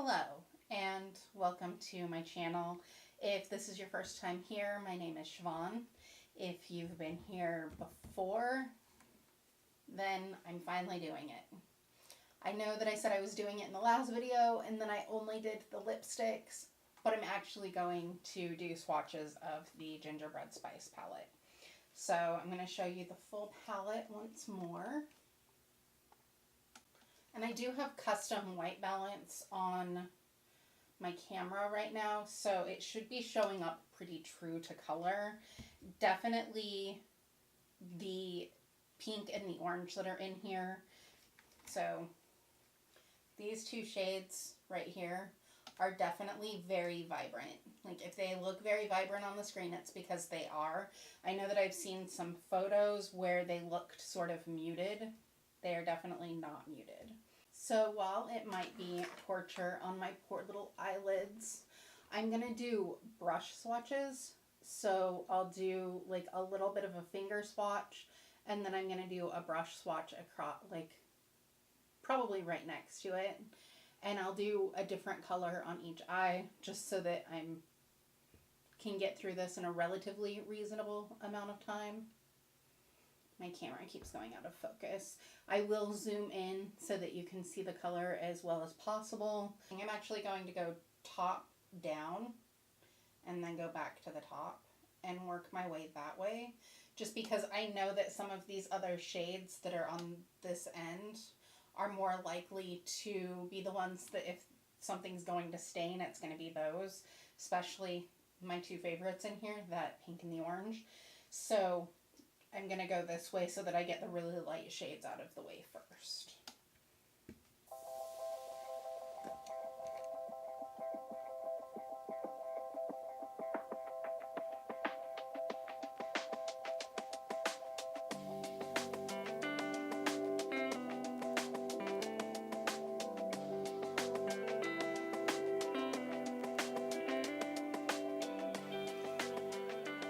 Hello and welcome to my channel. If this is your first time here, my name is Siobhan. If you've been here before, then I'm finally doing it. I know that I said I was doing it in the last video and then I only did the lipsticks, but I'm actually going to do swatches of the Gingerbread Spice palette. So I'm going to show you the full palette once more. And I do have custom white balance on my camera right now, so it should be showing up pretty true to color. Definitely the pink and the orange that are in here. So these two shades right here are definitely very vibrant. Like if they look very vibrant on the screen, it's because they are. I know that I've seen some photos where they looked sort of muted. They are definitely not muted. So while it might be torture on my poor little eyelids, I'm going to do brush swatches. So I'll do like a little bit of a finger swatch and then I'm going to do a brush swatch across, like probably right next to it. And I'll do a different color on each eye just so that I can get through this in a relatively reasonable amount of time. My camera keeps going out of focus. I will zoom in so that you can see the color as well as possible. I'm actually going to go top down and then go back to the top and work my way that way. Just because I know that some of these other shades that are on this end are more likely to be the ones that if something's going to stain, it's going to be those. Especially my two favorites in here, that pink and the orange. So I'm going to go this way so that I get the really light shades out of the way first.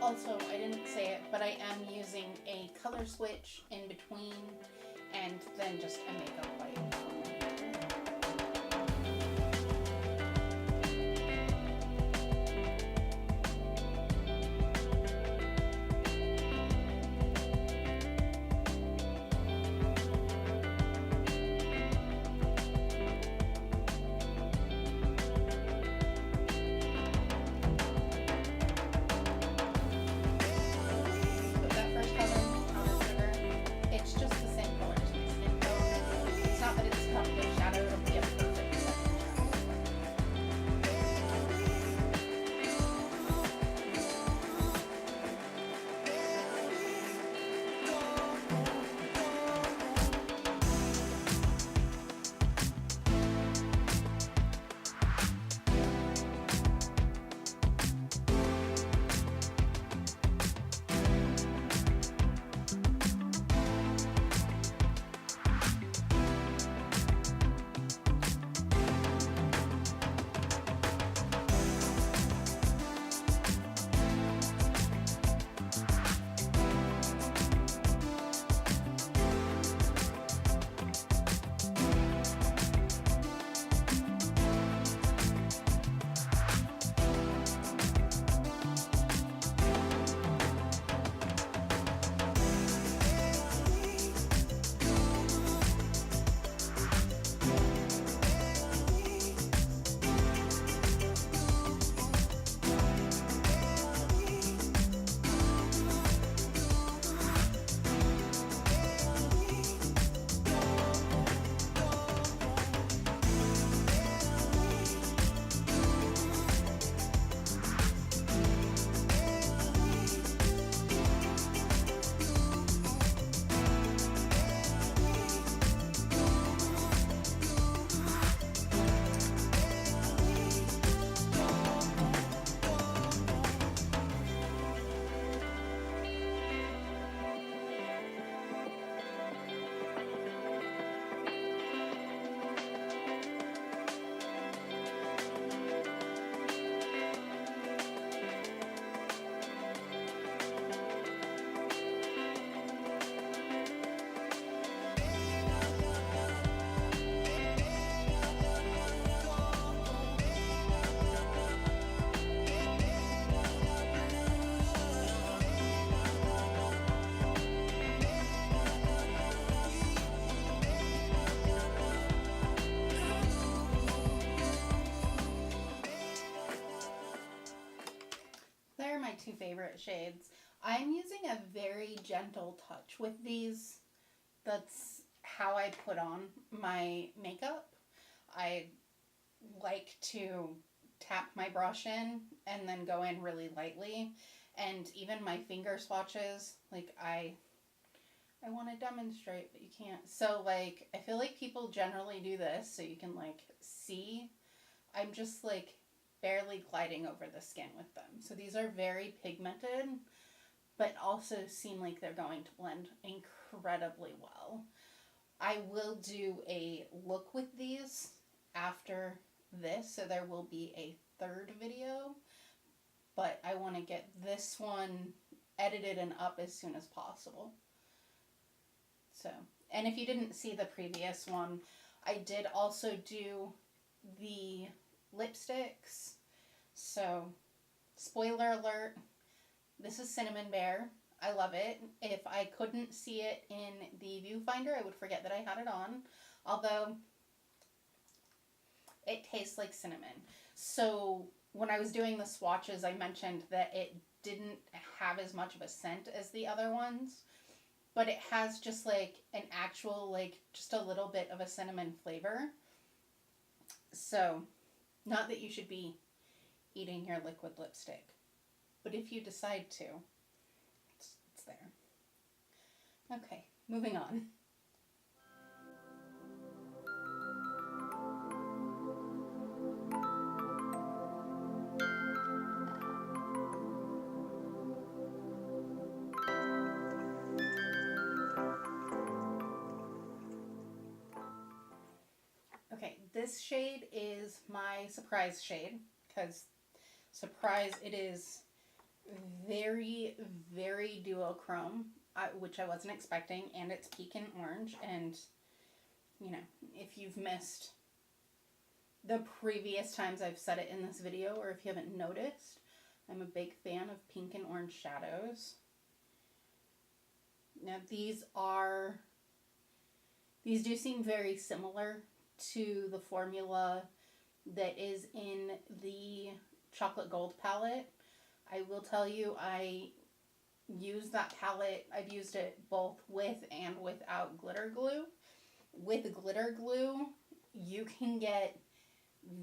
Also, I didn't say it, but I am using a color switch in between and then just a makeup wipe. two favorite shades. I'm using a very gentle touch with these. That's how I put on my makeup. I like to tap my brush in and then go in really lightly. And even my finger swatches, like I want to demonstrate, but you can't. So like, I feel like people generally do this so you can like see. I'm just like barely gliding over the skin with them. So these are very pigmented, but also seem like they're going to blend incredibly well. I will do a look with these after this, so there will be a third video, but I want to get this one edited and up as soon as possible. So, and if you didn't see the previous one, I did also do the lipsticks. So, spoiler alert, this is Cinnamon Bear. I love it. If I couldn't see it in the viewfinder, I would forget that I had it on. Although, it tastes like cinnamon. So, when I was doing the swatches, I mentioned that it didn't have as much of a scent as the other ones. But it has just like an actual, like, just a little bit of a cinnamon flavor. So, not that you should be eating your liquid lipstick. But if you decide to, it's there. Okay, moving on. Okay, this shade is my surprise shade, because surprise, it is very, very duochrome, which I wasn't expecting, and it's pecan orange. And you know, if you've missed the previous times I've said it in this video, or if you haven't noticed, I'm a big fan of pink and orange shadows. Now these do seem very similar to the formula that is in the Chocolate Gold palette. I will tell you, I use that palette. I've used it both with and without glitter glue. With glitter glue, you can get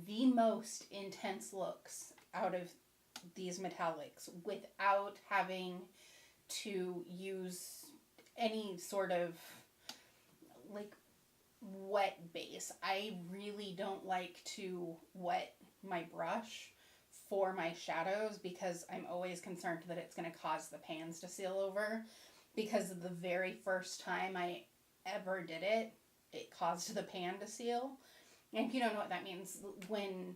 the most intense looks out of these metallics without having to use any sort of like wet base. I really don't like to wet my brush for my shadows because I'm always concerned that it's going to cause the pans to seal over, because the very first time I ever did it, it caused the pan to seal. And if you don't know what that means, when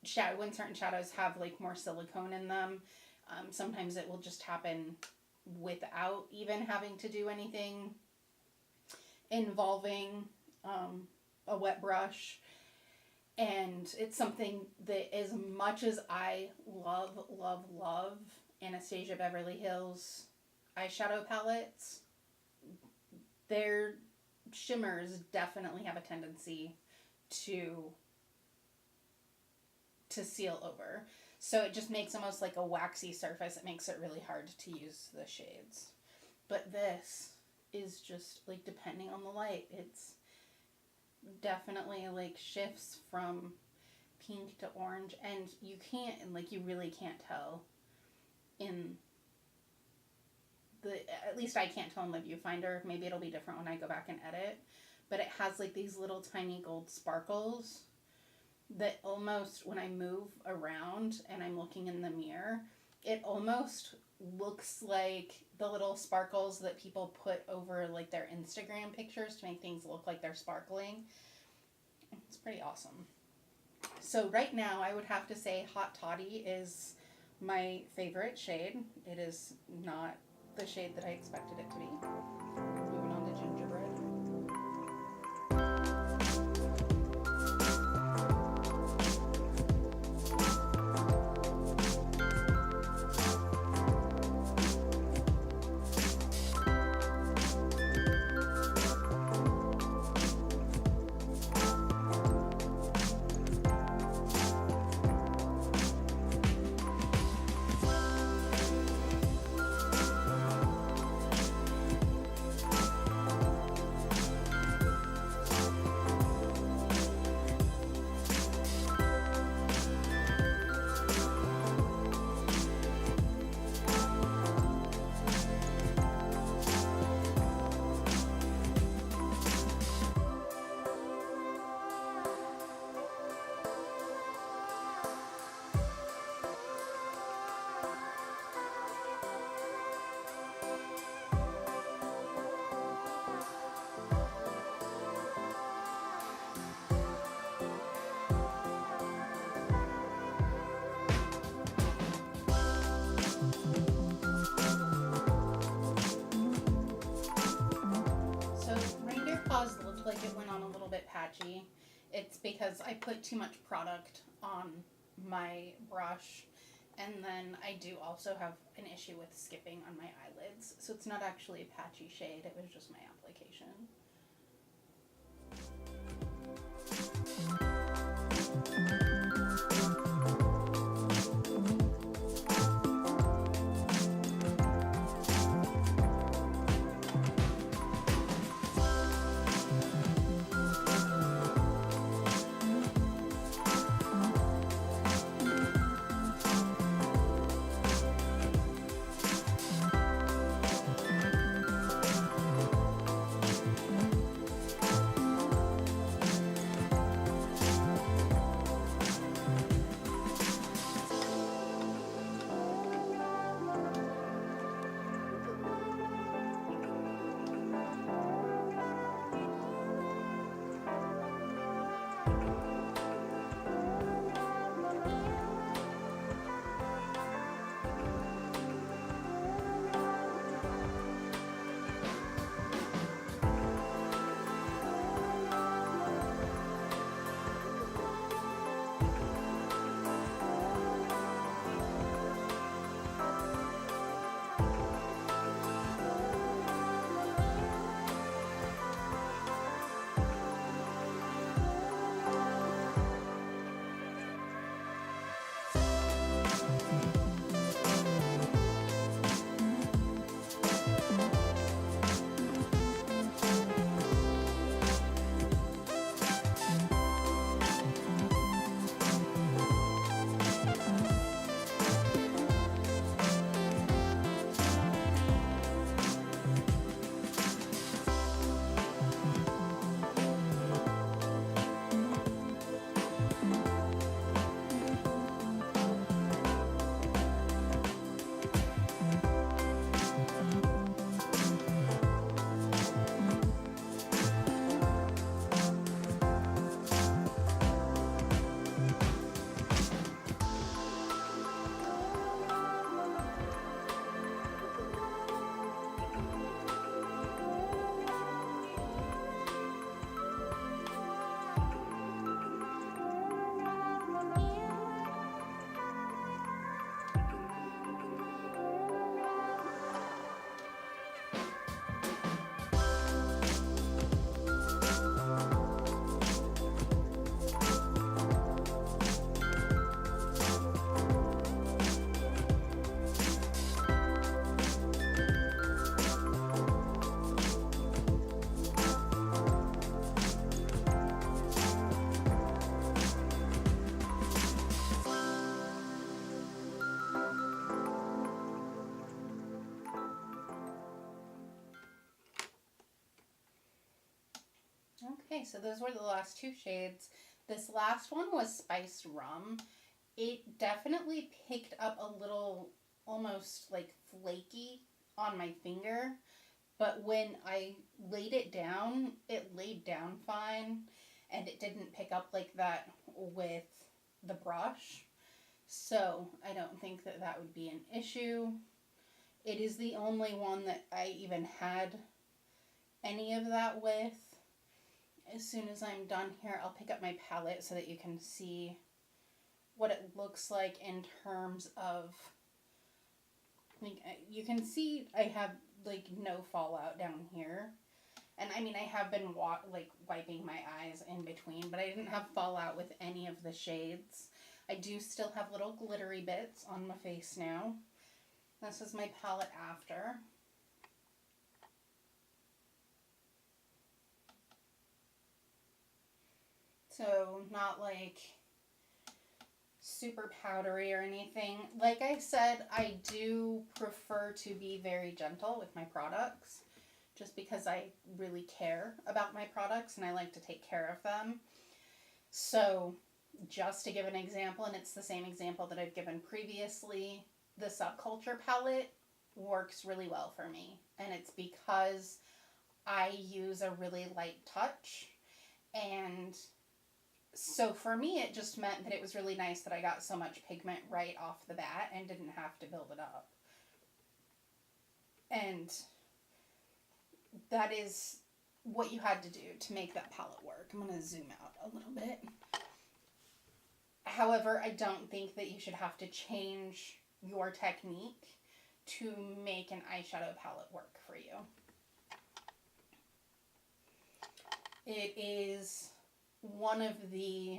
certain shadows have like more silicone in them, sometimes it will just happen without even having to do anything involving a wet brush. And it's something that, as much as I love, love, love Anastasia Beverly Hills eyeshadow palettes, their shimmers definitely have a tendency to seal over. So it just makes almost like a waxy surface. It makes it really hard to use the shades. But this is just like, depending on the light, it's definitely like shifts from pink to orange, and you really can't tell in the, at least I can't tell in the viewfinder. Maybe it'll be different when I go back and edit, but it has like these little tiny gold sparkles that almost, when I move around and I'm looking in the mirror, it almost looks like the little sparkles that people put over like their Instagram pictures to make things look like they're sparkling. It's pretty awesome. So right now I would have to say Hot Toddy is my favorite shade. It is not the shade that I expected it to be. Moving on to Gingerbread. patchy. It's because I put too much product on my brush, and then I do also have an issue with skipping on my eyelids, so it's not actually a patchy shade, it was just my application. Okay, so those were the last two shades. This last one was Spiced Rum. It definitely picked up a little, almost like flaky on my finger, but when I laid it laid down fine, and it didn't pick up like that with the brush. So I don't think that that would be an issue. It is the only one that I even had any of that with. As soon as I'm done here, I'll pick up my palette so that you can see what it looks like in terms of, like, you can see I have like no fallout down here. And I mean, I have been wiping my eyes in between, but I didn't have fallout with any of the shades. I do still have little glittery bits on my face now. This is my palette after. So not like super powdery or anything. Like I said, I do prefer to be very gentle with my products, just because I really care about my products and I like to take care of them. So just to give an example, and it's the same example that I've given previously, the Subculture palette works really well for me. And it's because I use a really light touch. And so for me, it just meant that it was really nice that I got so much pigment right off the bat and didn't have to build it up. And that is what you had to do to make that palette work. I'm going to zoom out a little bit. However, I don't think that you should have to change your technique to make an eyeshadow palette work for you. It is one of the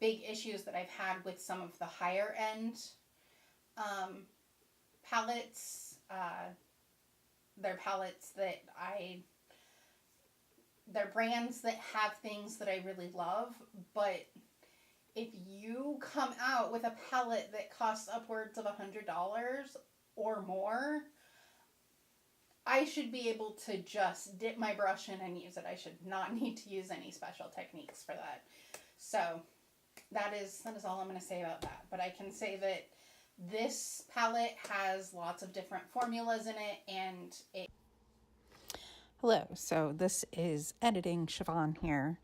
big issues that I've had with some of the higher end palettes. They're palettes that they're brands that have things that I really love, but if you come out with a palette that costs upwards of $100 or more, I should be able to just dip my brush in and use it. I should not need to use any special techniques for that. So that is all I'm going to say about that. But I can say that this palette has lots of different formulas in it, and it... Hello, so this is editing Siobhan here,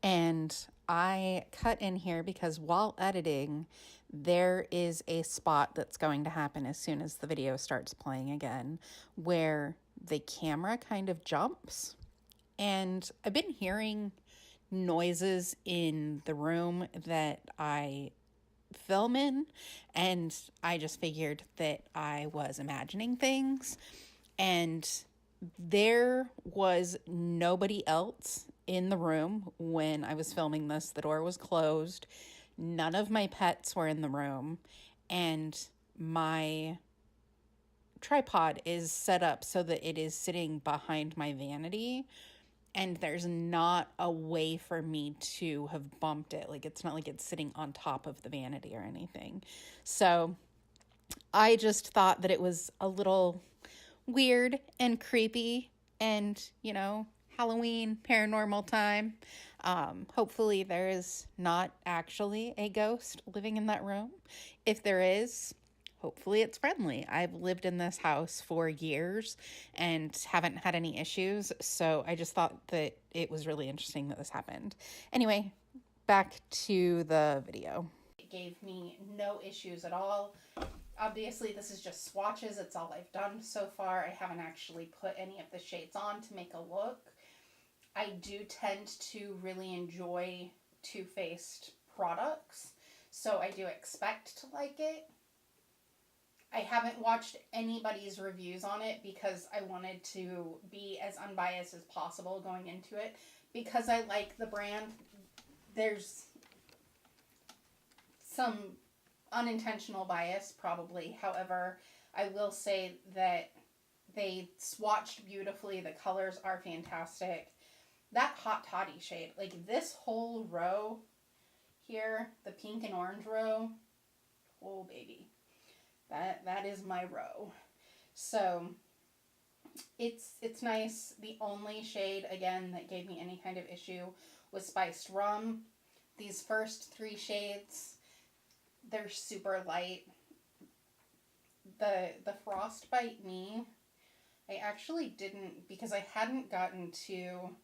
and I cut in here because while editing, there is a spot that's going to happen as soon as the video starts playing again, where the camera kind of jumps, and I've been hearing noises in the room that I film in, and I just figured that I was imagining things, and there was nobody else in the room when I was filming this. The door was closed. None of my pets were in the room, and my tripod is set up so that it is sitting behind my vanity, and there's not a way for me to have bumped it. Like, it's not like it's sitting on top of the vanity or anything. So I just thought that it was a little weird and creepy, and, you know, Halloween, paranormal time. Hopefully there is not actually a ghost living in that room. If there is, hopefully it's friendly. I've lived in this house for years and haven't had any issues, so I just thought that it was really interesting that this happened. Anyway, back to the video. It gave me no issues at all. Obviously, this is just swatches. It's all I've done so far. I haven't actually put any of the shades on to make a look. I do tend to really enjoy Too Faced products, so I do expect to like it. I haven't watched anybody's reviews on it because I wanted to be as unbiased as possible going into it. Because I like the brand, there's some unintentional bias, probably. However, I will say that they swatched beautifully. The colors are fantastic. That Hot Toddy shade, like this whole row here, the pink and orange row, oh baby, that is my row. So it's nice. The only shade, again, that gave me any kind of issue was Spiced Rum. These first three shades, they're super light. The Frostbite Me, I actually didn't, because I hadn't gotten to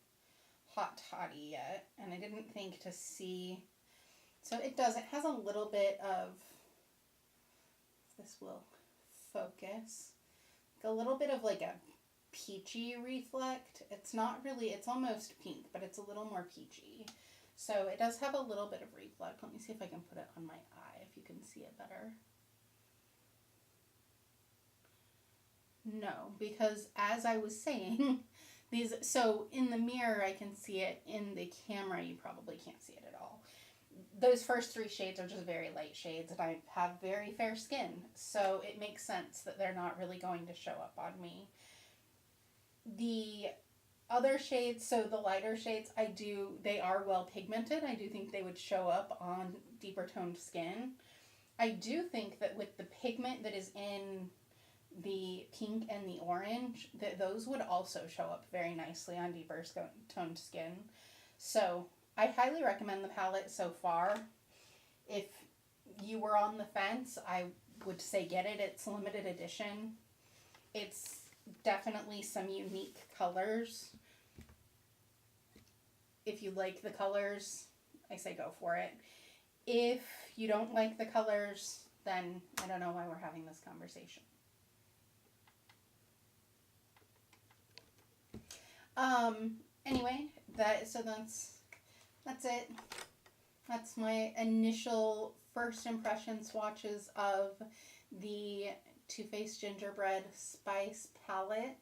Hot Toddy yet, and I didn't think to see. So it has a little bit of, if this will focus, a little bit of like a peachy reflect. It's not really, it's almost pink, but it's a little more peachy. So it does have a little bit of reflect. Let me see if I can put it on my eye, if you can see it better. No, because as I was saying, so in the mirror I can see it, in the camera you probably can't see it at all. Those first three shades are just very light shades, and I have very fair skin, so it makes sense that they're not really going to show up on me. The other shades, so the lighter shades, they are well pigmented. I do think they would show up on deeper toned skin. I do think that with the pigment that is in the pink and the orange, that those would also show up very nicely on deeper toned skin. So I highly recommend the palette so far. If you were on the fence, I would say get it. It's limited edition. It's definitely some unique colors. If you like the colors, I say go for it. If you don't like the colors, then I don't know why we're having this conversation. anyway, that's it. That's my initial first impression swatches of the Faced Gingerbread Spice palette.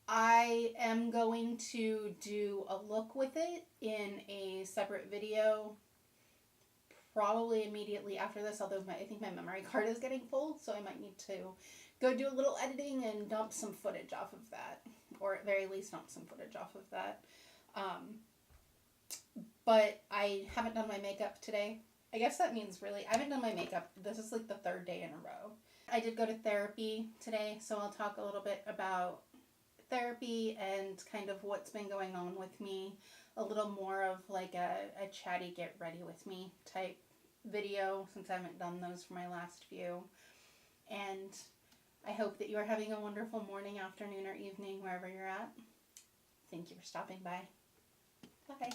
I am going to do a look with it in a separate video, probably immediately after this, although I think my memory card is getting full, so I might need to go do a little editing and dump some footage off of that, or at very least dump some footage off of that. But I haven't done my makeup today. I guess that means really, I haven't done my makeup. This is like the third day in a row. I did go to therapy today, so I'll talk a little bit about therapy and kind of what's been going on with me. A little more of like a chatty get ready with me type video, since I haven't done those for my last few. And I hope that you are having a wonderful morning, afternoon, or evening, wherever you're at. Thank you for stopping by. Bye.